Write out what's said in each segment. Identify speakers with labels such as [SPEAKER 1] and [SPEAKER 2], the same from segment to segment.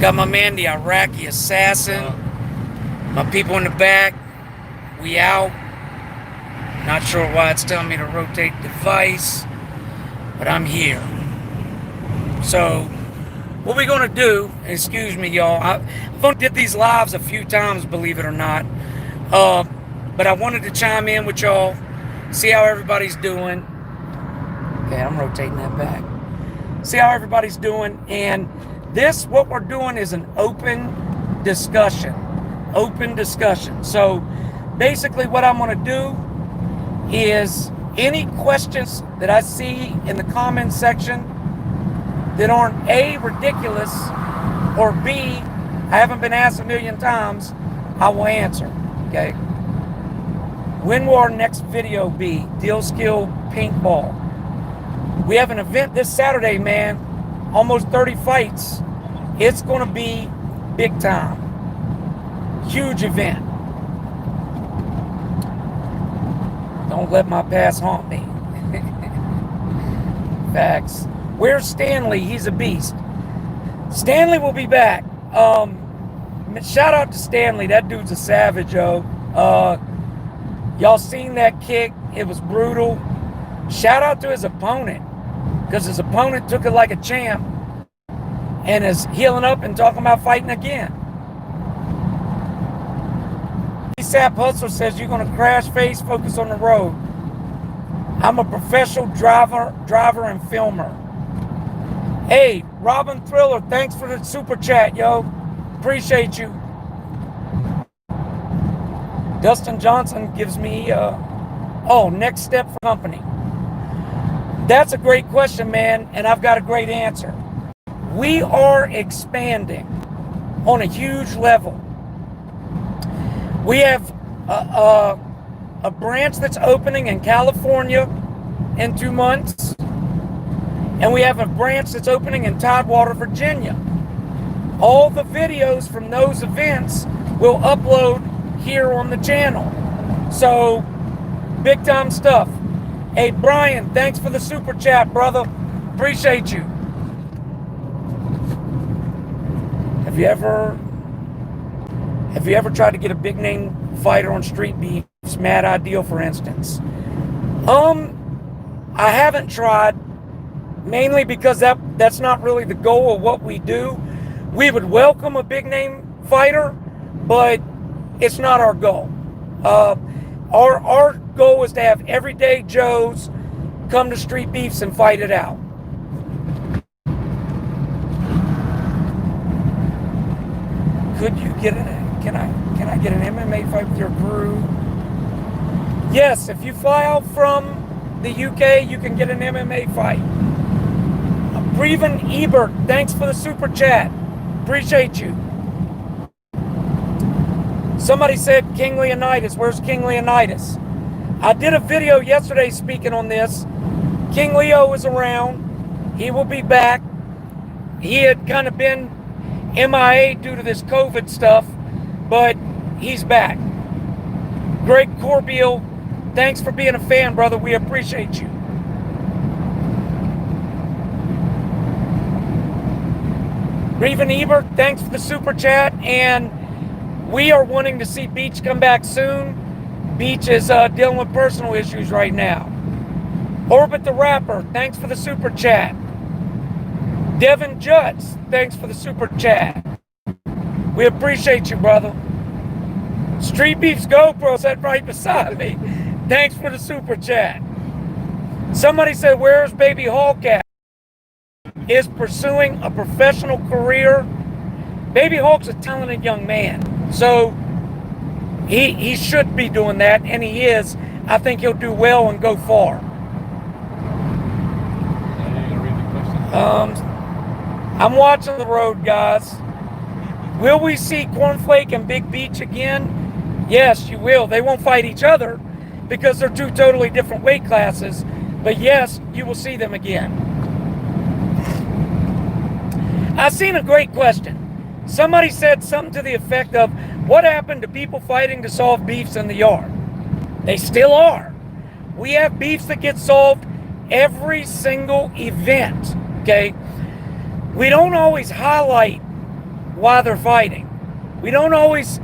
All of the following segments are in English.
[SPEAKER 1] Got my man, the Iraqi assassin. My people in the back. We out. Not sure why it's telling me to rotate device, but I'm here. So, what we're going to do, excuse me, y'all. I've only did these lives a few times, believe it or not. But I wanted to chime in with y'all, see how everybody's doing. Okay, I'm rotating that back. See how everybody's doing. And what we're doing is an open discussion. Open discussion. So basically what I'm going to do is any questions that I see in the comment section that aren't A, ridiculous, or B, I haven't been asked a million times, I will answer. Okay? When will our next video be? Deal Skill Paintball. We have an event this Saturday, man. Almost 30 fights. It's going to be big time. Huge event. Don't let my past haunt me. Facts. Where's Stanley? He's a beast. Stanley will be back. Shout out to Stanley. That dude's a savage, yo. Y'all seen that kick? It was brutal. Shout out to his opponent, because his opponent took it like a champ and is healing up and talking about fighting again. Sap Hustler says you're going to crash face, focus on the road. I'm a professional driver and filmer. Hey, Robin Thriller, thanks for the super chat, yo. Appreciate you. Dustin Johnson gives me, next step for company. That's a great question, man, and I've got a great answer. We are expanding on a huge level. We have a branch that's opening in California in 2 months, and we have a branch that's opening in Tidewater, Virginia. All the videos from those events will upload here on the channel. So, big time stuff. Hey, Brian, thanks for the super chat, brother. Appreciate you. Have you ever tried to get a big name fighter on Streetbeefs? Mad Ideal, for instance. I haven't tried, mainly because that's not really the goal of what we do. We would welcome a big name fighter, but it's not our goal. Our goal is to have everyday Joes come to Streetbeefs and fight it out. Could you get can I get an MMA fight with your crew? Yes, if you fly out from the UK, you can get an MMA fight. Breven Ebert, thanks for the super chat. Appreciate you. Somebody said King Leonidas. Where's King Leonidas? I did a video yesterday speaking on this. King Leo is around. He will be back. He had kind of been MIA due to this COVID stuff, but he's back. Greg Corbeil, thanks for being a fan, brother. We appreciate you. Breven Ebert, thanks for the super chat. And we are wanting to see Beach come back soon. Beach is dealing with personal issues right now. Orbit the Rapper, thanks for the super chat. Devin Jutz, thanks for the super chat. We appreciate you, brother. Streetbeefs GoPro sat right beside me. Thanks for the super chat. Somebody said, where's Baby Hulk at? Is pursuing a professional career. Baby Hulk's a talented young man. So he should be doing that, and he is. I think he'll do well and go far. I'm watching the road, guys. Will we see Cornflake and Big Beach again? Yes, you will. They won't fight each other because they're two totally different weight classes. But yes, you will see them again. I seen a great question. Somebody said something to the effect of, what happened to people fighting to solve beefs in the yard? They still are. We have beefs that get solved every single event, okay? We don't always highlight why they're fighting. We don't always,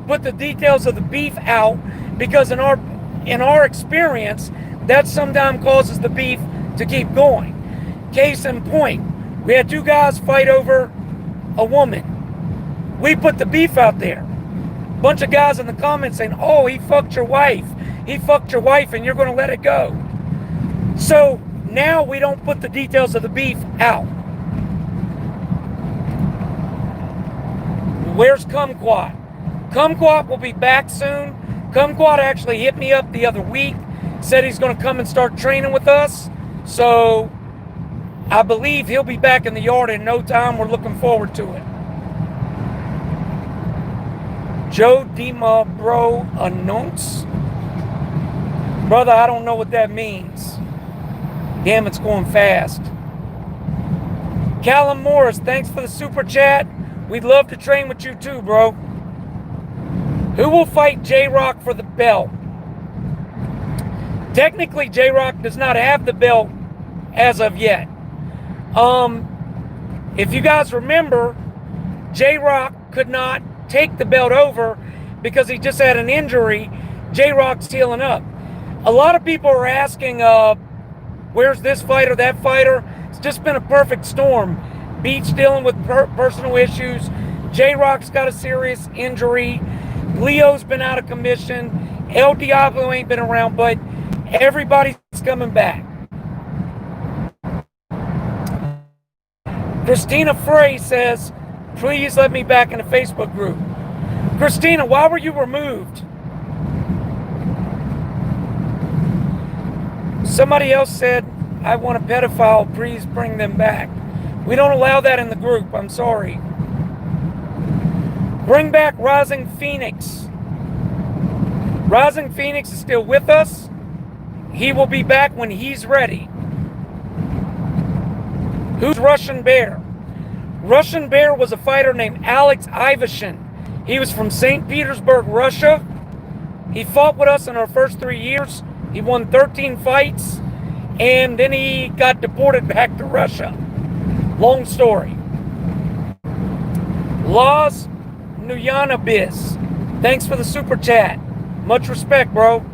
[SPEAKER 1] put the details of the beef out, because in our experience, that sometimes causes the beef to keep going. Case in point, we had 2 guys fight over a woman. We put the beef out there. Bunch of guys in the comments saying, oh, he fucked your wife. He fucked your wife and you're going to let it go. So now we don't put the details of the beef out. Where's Kumquat? Kumquat will be back soon. Kumquat actually hit me up the other week, said he's going to come and start training with us. So I believe he'll be back in the yard in no time. We're looking forward to it. Joe Dima Bro Announce. Brother, I don't know what that means. Damn, it's going fast. Callum Morris, thanks for the super chat. We'd love to train with you too, bro. Who will fight J-Rock for the belt? Technically, J-Rock does not have the belt as of yet. If you guys remember, J-Rock could not take the belt over because he just had an injury. J-Rock's healing up. A lot of people are asking, where's this fighter, that fighter? It's just been a perfect storm. Beach dealing with personal issues. J-Rock's got a serious injury. Leo's been out of commission. El Diablo ain't been around, but everybody's coming back. Christina Frey says, please let me back in the Facebook group. Christina, why were you removed? Somebody else said, I want a pedophile, please bring them back. We don't allow that in the group, I'm sorry. Bring back Rising Phoenix. Rising Phoenix is still with us. He will be back when he's ready. Who's Russian Bear? Russian Bear was a fighter named Alex Ivashin. He was from St. Petersburg, Russia. He fought with us in our first 3 years. He won 13 fights, and then he got deported back to Russia. Long story. Laws Nuyanabis, thanks for the super chat. Much respect, bro.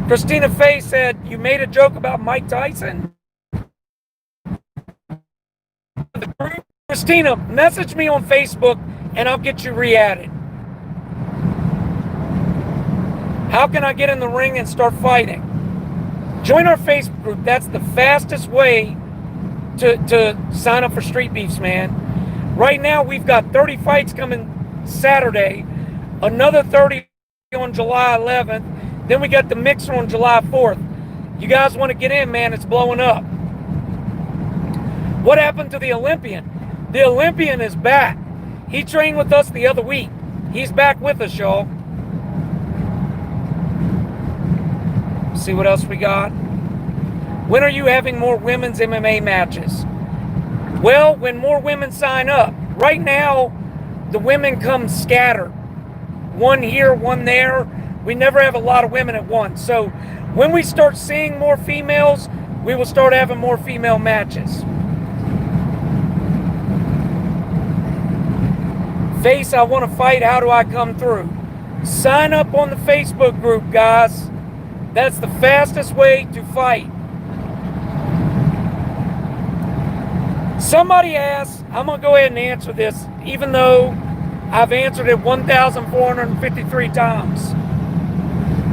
[SPEAKER 1] Christina Fay said, you made a joke about Mike Tyson? Christina, message me on Facebook and I'll get you re-added. How can I get in the ring and start fighting? Join our Facebook group. That's the fastest way to sign up for Street Beefs, man. Right now, we've got 30 fights coming Saturday, another 30 on July 11th, then we got the mixer on July 4th. You guys want to get in, man, it's blowing up. What happened to the Olympian? The Olympian is back. He trained with us the other week. He's back with us, y'all. See what else we got. When are you having more women's MMA matches? Well, when more women sign up. Right now, the women come scattered. One here, one there. We never have a lot of women at once. So when we start seeing more females, we will start having more female matches. Face, I want to fight. How do I come through? Sign up on the Facebook group, guys. That's the fastest way to fight. Somebody asked, I'm going to go ahead and answer this, even though I've answered it 1,453 times.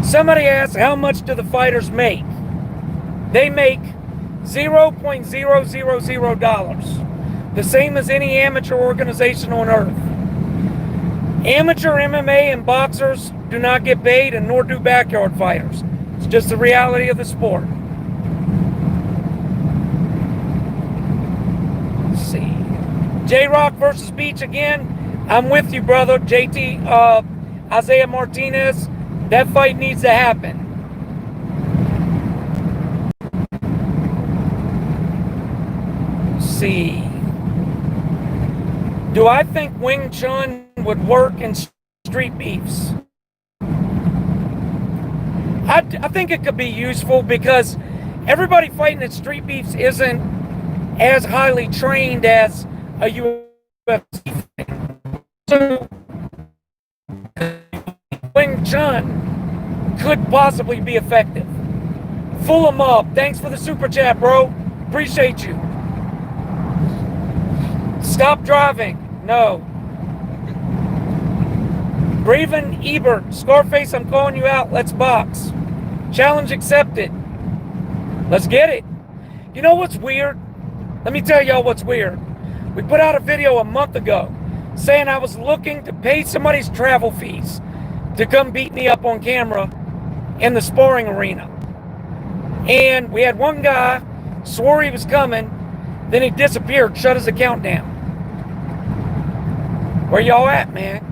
[SPEAKER 1] Somebody asked, how much do the fighters make? They make $0.000. The same as any amateur organization on earth. Amateur MMA and boxers do not get paid, and nor do backyard fighters. It's just the reality of the sport. Let's see. J-Rock versus Beach again. I'm with you, brother. JT, Isaiah Martinez. That fight needs to happen. Let's see. Do I think Wing Chun would work in Street Beefs? I think it could be useful because everybody fighting at Street Beefs isn't as highly trained as a UFC fan. So Wing Chun could possibly be effective. Full 'em up. Thanks for the super chat, bro. Appreciate you. Stop driving. No. Braven Ebert. Scarface, I'm calling you out. Let's box. Challenge accepted. Let's get it. You know what's weird? Let me tell y'all what's weird. We put out a video a month ago saying I was looking to pay somebody's travel fees to come beat me up on camera in the sparring arena. And we had one guy swore he was coming, then he disappeared, shut his account down. Where y'all at, man?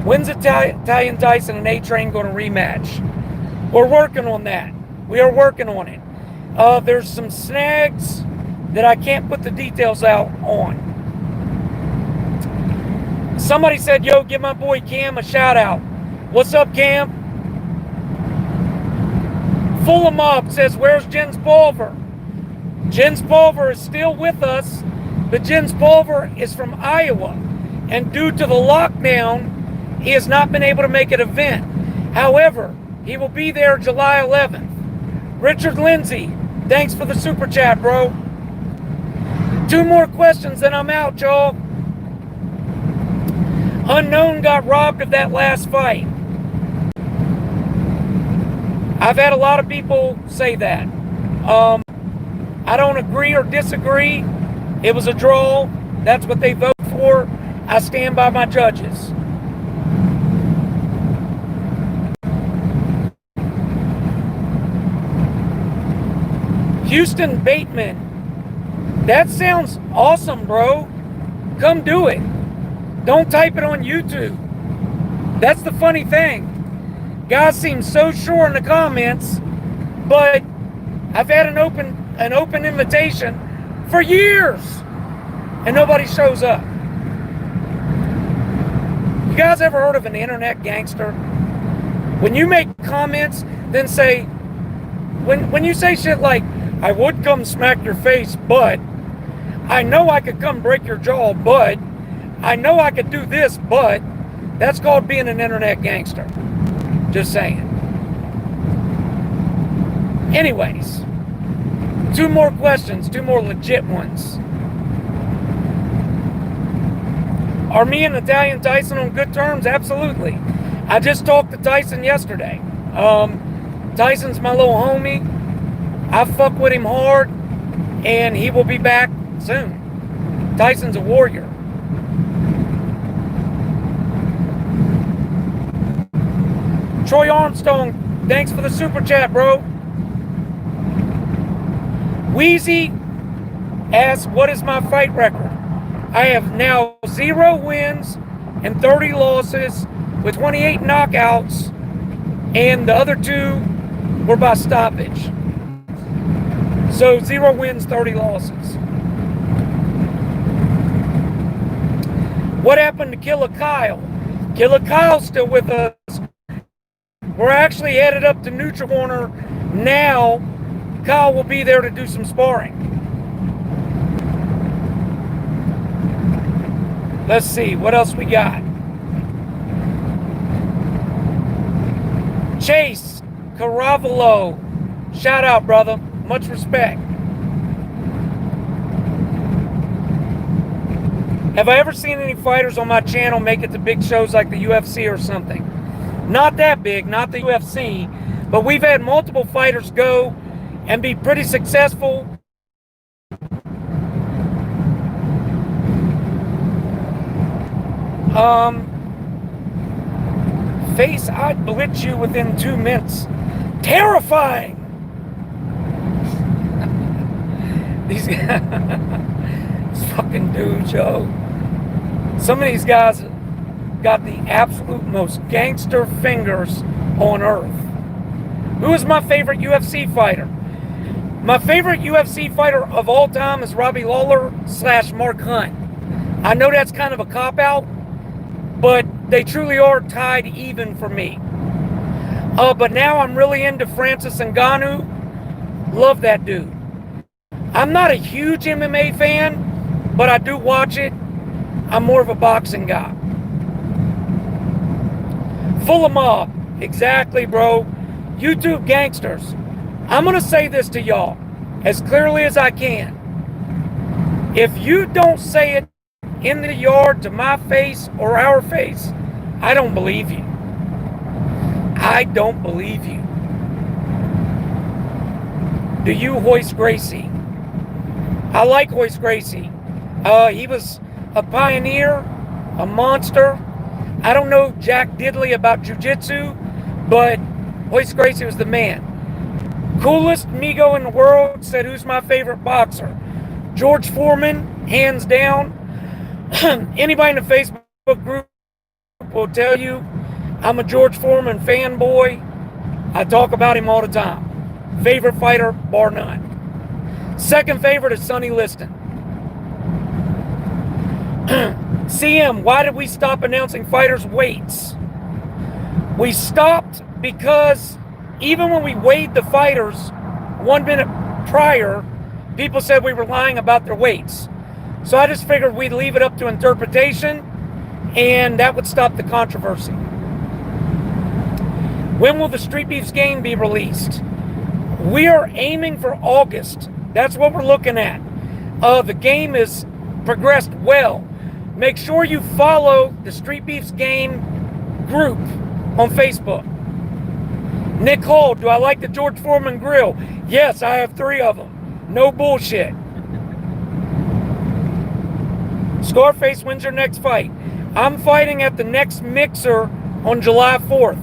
[SPEAKER 1] When's Italian Tyson and A-Train going to rematch? We're working on that. We are working on it. There's some snags that I can't put the details out on. Somebody said, yo, give my boy Cam a shout out. What's up, Cam? Full 'em up says, where's Jens Pulver? Jens Pulver is still with us, but Jens Pulver is from Iowa. And due to the lockdown, he has not been able to make an event. However, he will be there July 11th. Richard Lindsay, thanks for the super chat, bro. 2 more questions, then I'm out, y'all. Unknown got robbed of that last fight. I've had a lot of people say that. I don't agree or disagree. It was a draw. That's what they vote for. I stand by my judges. Houston Bateman. That sounds awesome, bro. Come do it. Don't type it on YouTube. That's the funny thing. Guys seem so sure in the comments, but I've had an open invitation for years, and nobody shows up. You guys ever heard of an internet gangster? When you make comments, then say, when you say shit like, I would come smack your face, but I know I could come break your jaw, but I know I could do this, but that's called being an internet gangster. Just saying. Anyways, 2 more questions, 2 more legit ones. Are me and Italian Tyson on good terms? Absolutely. I just talked to Tyson yesterday. Tyson's my little homie. I fuck with him hard, and he will be back soon. Tyson's a warrior. Troy Armstrong, thanks for the super chat, bro. Wheezy asks, what is my fight record? I have now 0 wins and 30 losses with 28 knockouts, and the other 2 were by stoppage. So 0 wins, 30 losses. What happened to Killer Kyle? Killer Kyle's still with us. We're actually headed up to Neutral Corner now. Kyle will be there to do some sparring. Let's see, what else we got? Chase Caravalo. Shout out, brother. Much respect. Have I ever seen any fighters on my channel make it to big shows like the UFC or something? Not that big, not the UFC, but we've had multiple fighters go and be pretty successful. Face, I'd blitz you within 2 minutes. Terrifying! These fucking dudes, yo. Some of these guys got the absolute most gangster fingers on earth. Who is my favorite UFC fighter? My favorite UFC fighter of all time is Robbie Lawler / Mark Hunt. I know that's kind of a cop-out, but they truly are tied even for me. But now I'm really into Francis Ngannou. Love that dude. I'm not a huge MMA fan, but I do watch it. I'm more of a boxing guy. Full of mob. Exactly, bro. YouTube gangsters. I'm going to say this to y'all as clearly as I can. If you don't say it in the yard to my face or our face, I don't believe you. I don't believe you. Do you, Hoist Gracie? I like Hoist Gracie. He was a pioneer, a monster. I don't know jack diddly about jiu-jitsu, but Hoist Gracie was the man. Coolest Migo in the world said, who's my favorite boxer? George Foreman, hands down. Anybody in the Facebook group will tell you I'm a George Foreman fanboy. I talk about him all the time. Favorite fighter, bar none. Second favorite is Sonny Liston. CM, why did we stop announcing fighters' weights? We stopped because even when we weighed the fighters 1 minute prior, people said we were lying about their weights. So I just figured we'd leave it up to interpretation, and that would stop the controversy. When will the Streetbeefs game be released? We are aiming for August. That's what we're looking at. The game has progressed well. Make sure you follow the Streetbeefs game group on Facebook. Nick Hall, do I like the George Foreman grill? Yes, I have 3 of them. No bullshit. Scarface, when's your next fight? I'm fighting at the next Mixer on July 4th.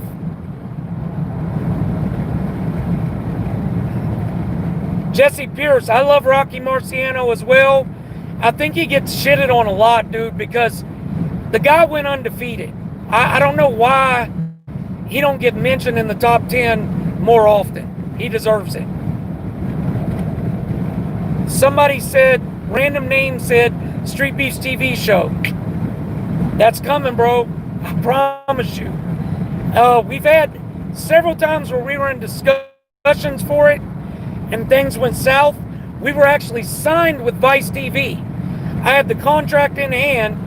[SPEAKER 1] Jesse Pierce, I love Rocky Marciano as well. I think he gets shitted on a lot, dude, because the guy went undefeated. I don't know why he don't get mentioned in the top 10 more often. He deserves it. Somebody said, random name said, Streetbeefs TV show. That's coming, bro. I promise you. We've had several times where we were in discussions for it and things went south. We were actually signed with Vice TV. I had the contract in hand,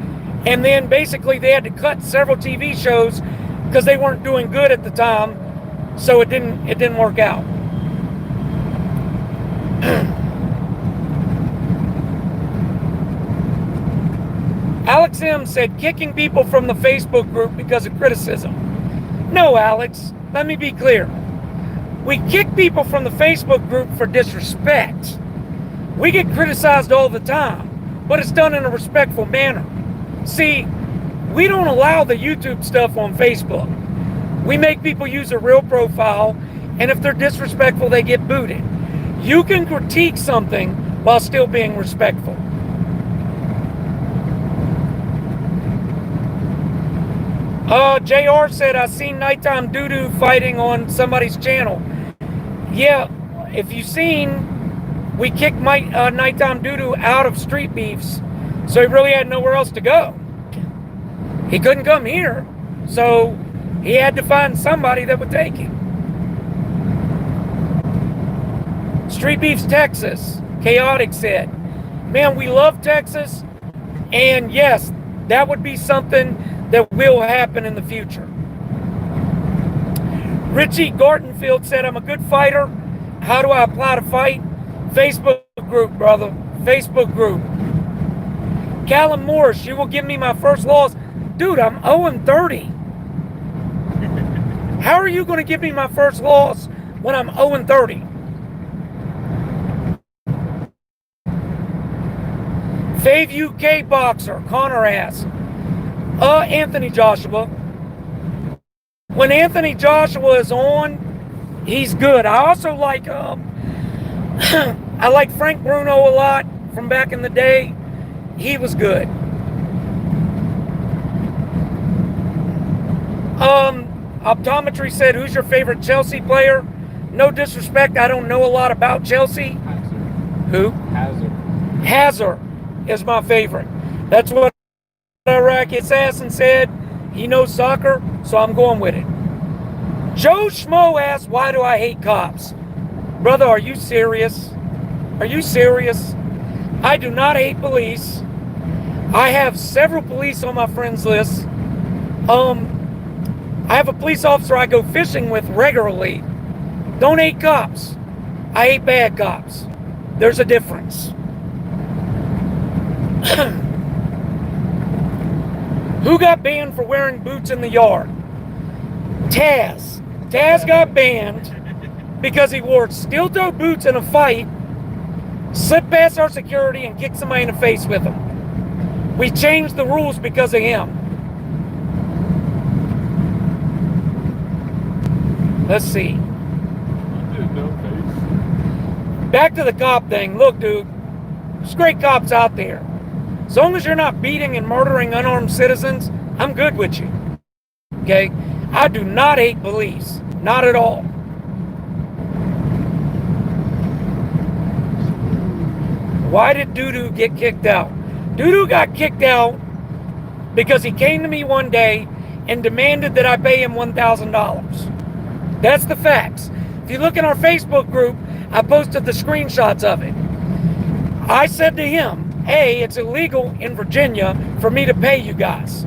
[SPEAKER 1] and then basically they had to cut several TV shows because they weren't doing good at the time, so it didn't work out. Alex M said, kicking people from the Facebook group because of criticism. No, Alex, let me be clear. We kick people from the Facebook group for disrespect. We get criticized all the time, but it's done in a respectful manner. See, we don't allow the YouTube stuff on Facebook. We make people use a real profile, and if they're disrespectful, they get booted. You can critique something while still being respectful. JR said, I seen Nighttime Doo-Doo fighting on somebody's channel. Yeah, if you've seen, we kicked Nighttime Doo-Doo out of Streetbeefs, so he really had nowhere else to go. He couldn't come here, so he had to find somebody that would take him. Streetbeefs Texas, Chaotic said, man, we love Texas, and yes, that would be something that will happen in the future. Richie Gartenfield said, I'm a good fighter. How do I apply to fight? Facebook group, brother. Facebook group. Callum Morris, you will give me my first loss. Dude, I'm 0-30. How are you going to give me my first loss when I'm 0-30? Fave UK boxer, Connor asks. Anthony Joshua. When Anthony Joshua is on, he's good. I also like I like Frank Bruno a lot from back in the day. He was good. Optometry said, who's your favorite Chelsea player? No disrespect, I don't know a lot about Chelsea.
[SPEAKER 2] Hazard.
[SPEAKER 1] Who?
[SPEAKER 2] Hazard.
[SPEAKER 1] Hazard is my favorite. That's what Iraqi Assassin said. He knows soccer, so I'm going with it. Joe Schmo asks, why do I hate cops? Brother, are you serious? Are you serious? I do not hate police. I have several police on my friends list. I have a police officer I go fishing with regularly. Don't hate cops. I hate bad cops. There's a difference. Who got banned for wearing boots in the yard? Taz. Taz got banned because he wore steel-toe boots in a fight, slipped past our security, and kicked somebody in the face with them. We changed the rules because of him. Let's see. Back to the cop thing. Look, dude, there's great cops out there. As long as you're not beating and murdering unarmed citizens, I'm good with you. Okay? I do not hate police. Not at all. Why did Doodoo get kicked out? Doodoo got kicked out because he came to me one day and demanded that I pay him $1,000. That's the facts. If you look in our Facebook group, I posted the screenshots of it. I said to him, A, it's illegal in Virginia for me to pay you guys.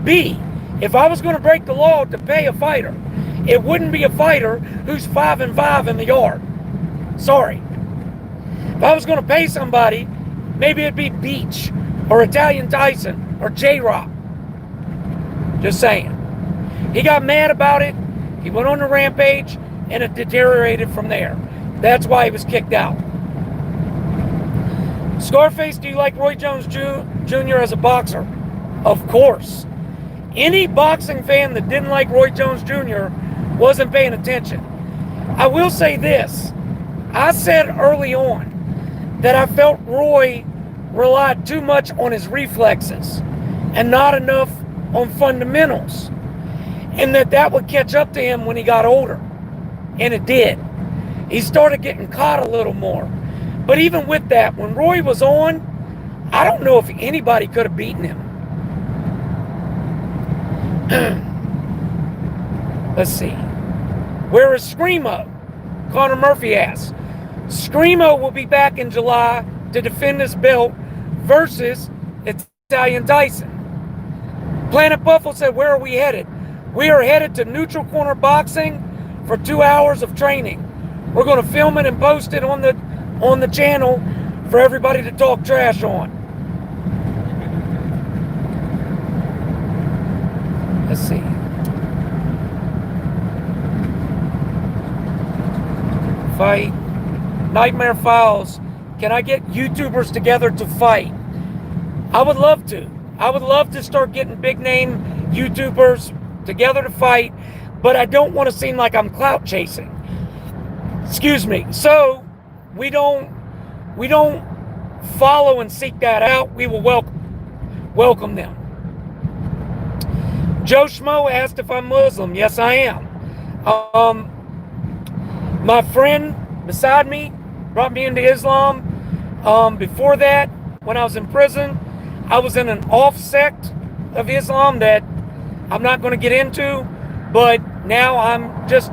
[SPEAKER 1] B, if I was going to break the law to pay a fighter, it wouldn't be a fighter who's 5-5 in the yard. Sorry. If I was going to pay somebody, maybe it'd be Beach or Italian Tyson or J-Rock. Just saying. He got mad about it. He went on a rampage and it deteriorated from there. That's why he was kicked out. Scarface, do you like Roy Jones Jr. as a boxer? Of course. Any boxing fan that didn't like Roy Jones Jr. wasn't paying attention. I will say this. I said early on that I felt Roy relied too much on his reflexes and not enough on fundamentals. And that would catch up to him when he got older. And it did. He started getting caught a little more. But even with that, when Roy was on, I don't know if anybody could have beaten him. Let's see. Where is Screamo? Connor Murphy asks. Screamo will be back in July to defend his belt versus Italian Tyson. Planet Buffalo said, where are we headed? We are headed to Neutral Corner Boxing for 2 hours of training. We're going to film it and post it on the channel for everybody to talk trash on. Let's see. Fight. Nightmare Files. Can I get YouTubers together to fight? I would love to. I would love to start getting big name YouTubers together to fight, but I don't want to seem like I'm clout chasing. Excuse me. So we don't follow and seek that out. We will welcome them. Joe Schmo asked if I'm Muslim. Yes, I am. My friend beside me brought me into Islam. Before that, when I was in prison, I was in an off sect of Islam that I'm not going to get into, but now I'm just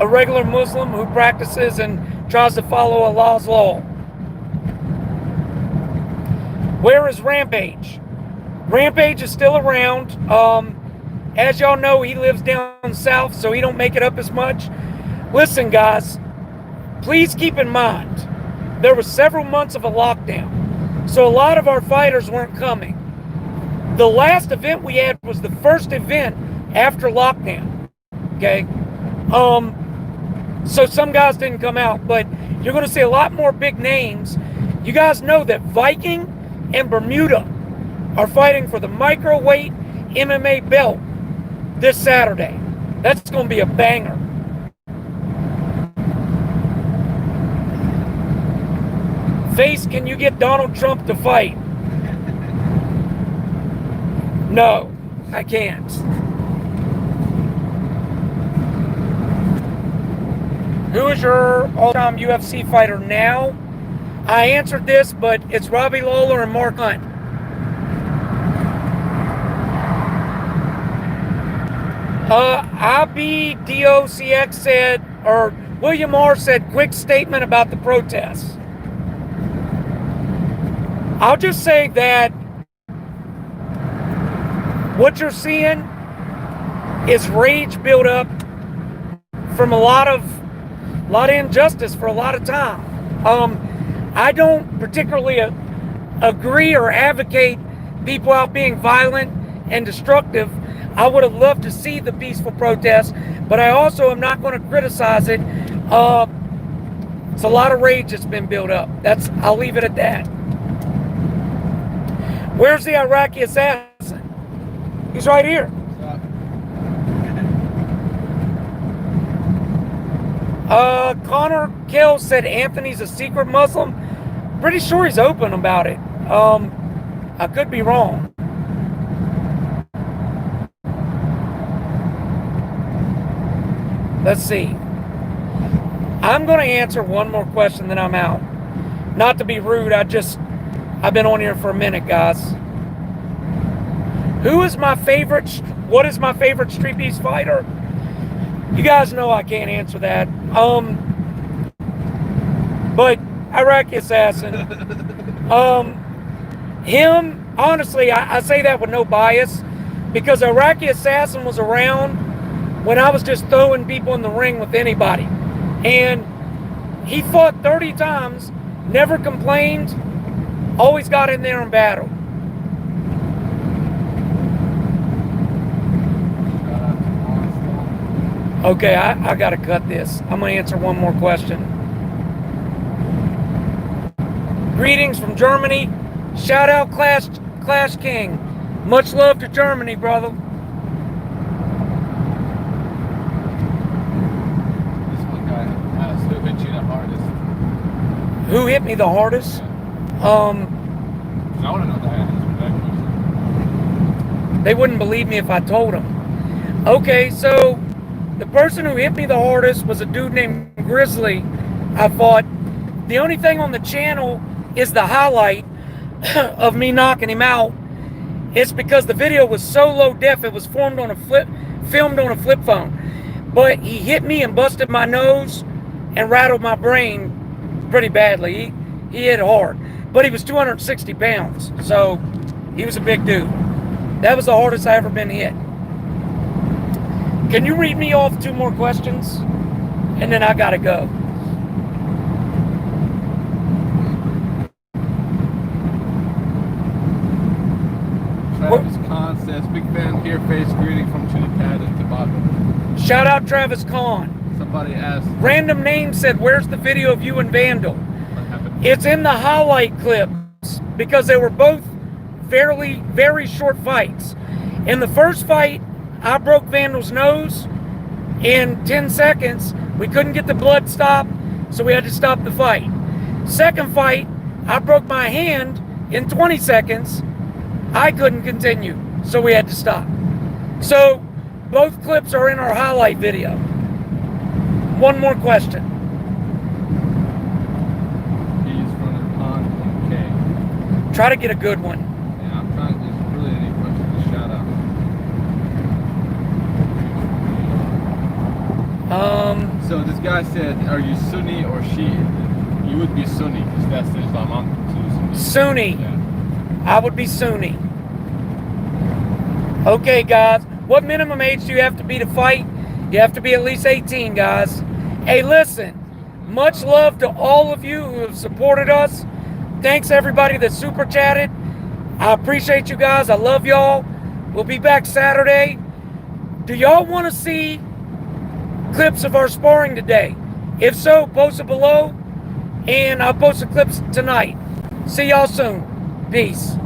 [SPEAKER 1] a regular Muslim who practices and tries to follow Allah's law. Where is Rampage? Rampage is still around. As y'all know, he lives down south, so he don't make it up as much. Listen, guys, please keep in mind, there were several months of a lockdown, so a lot of our fighters weren't coming. The last event we had was the first event after lockdown, okay? So some guys didn't come out, but you're going to see a lot more big names. You guys know that Viking and Bermuda are fighting for the microweight MMA belt this Saturday. That's going to be a banger. Face, can you get Donald Trump to fight? No, I can't. Who is your all-time UFC fighter now? I answered this, but it's Robbie Lawler and Mark Hunt. IBDOCX said, or William R. said, quick statement about the protests. I'll just say that what you're seeing is rage build up from a lot of injustice for a lot of time. I don't particularly agree or advocate people out being violent and destructive. I would have loved to see the peaceful protest, but I also am not going to criticize it. It's a lot of rage that's been built up. I'll leave it at that. Where's the Iraqi assassin? He's right here. Connor Kell said Anthony's a secret Muslim. Pretty sure he's open about it. I could be wrong. Let's see. I'm going to answer one more question, then I'm out. Not to be rude, I've been on here for a minute, guys. What is my favorite Streetbeefs fighter? You guys know I can't answer that. But Iraqi assassin. Him, honestly, I say that with no bias, because Iraqi assassin was around when I was just throwing people in the ring with anybody. And he fought 30 times, never complained, always got in there and battled. Okay, I gotta cut this. I'm gonna answer one more question. Greetings from Germany. Shout out Clash King. Much love to Germany, brother.
[SPEAKER 2] This one guy asked, who hit you the hardest?
[SPEAKER 1] Who hit me the hardest?
[SPEAKER 2] Yeah. I want to know the answer to that question.
[SPEAKER 1] They wouldn't believe me if I told them. Okay, so the person who hit me the hardest was a dude named Grizzly. I fought. The only thing on the channel is the highlight of me knocking him out. It's because the video was so low def, it was filmed on a flip phone. But he hit me and busted my nose and rattled my brain pretty badly. He hit hard. But he was 260 pounds, so he was a big dude. That was the hardest I ever been hit. Can you read me off 2 more questions? And then I gotta go.
[SPEAKER 2] Travis Kahn says, big fan here, face greeting from Trinidad and Tobago.
[SPEAKER 1] Shout out Travis Kahn.
[SPEAKER 2] Somebody asked,
[SPEAKER 1] Random Name said, where's the video of you and Vandal?
[SPEAKER 2] what happened?
[SPEAKER 1] It's in the highlight clips because they were both very short fights. In the first fight, I broke Vandal's nose in 10 seconds. We couldn't get the blood stopped, so we had to stop the fight. Second fight, I broke my hand in 20 seconds. I couldn't continue, so we had to stop. So both clips are in our highlight video. One more question.
[SPEAKER 2] He's from the pond 1K.
[SPEAKER 1] Try to get a good one.
[SPEAKER 2] Yeah, I'm trying to just really any questions to shout out. So this guy said, are you Sunni or Shia? You would be Sunni, because that's Islam. I'm
[SPEAKER 1] Sunni.
[SPEAKER 2] Yeah.
[SPEAKER 1] I would be Sunni. Okay, guys. What minimum age do you have to be to fight? You have to be at least 18, guys. Hey, listen. Much love to all of you who have supported us. Thanks, everybody that super chatted. I appreciate you guys. I love y'all. We'll be back Saturday. Do y'all want to see clips of our sparring today? If so, post it below, and I'll post the clips tonight. See y'all soon. Peace.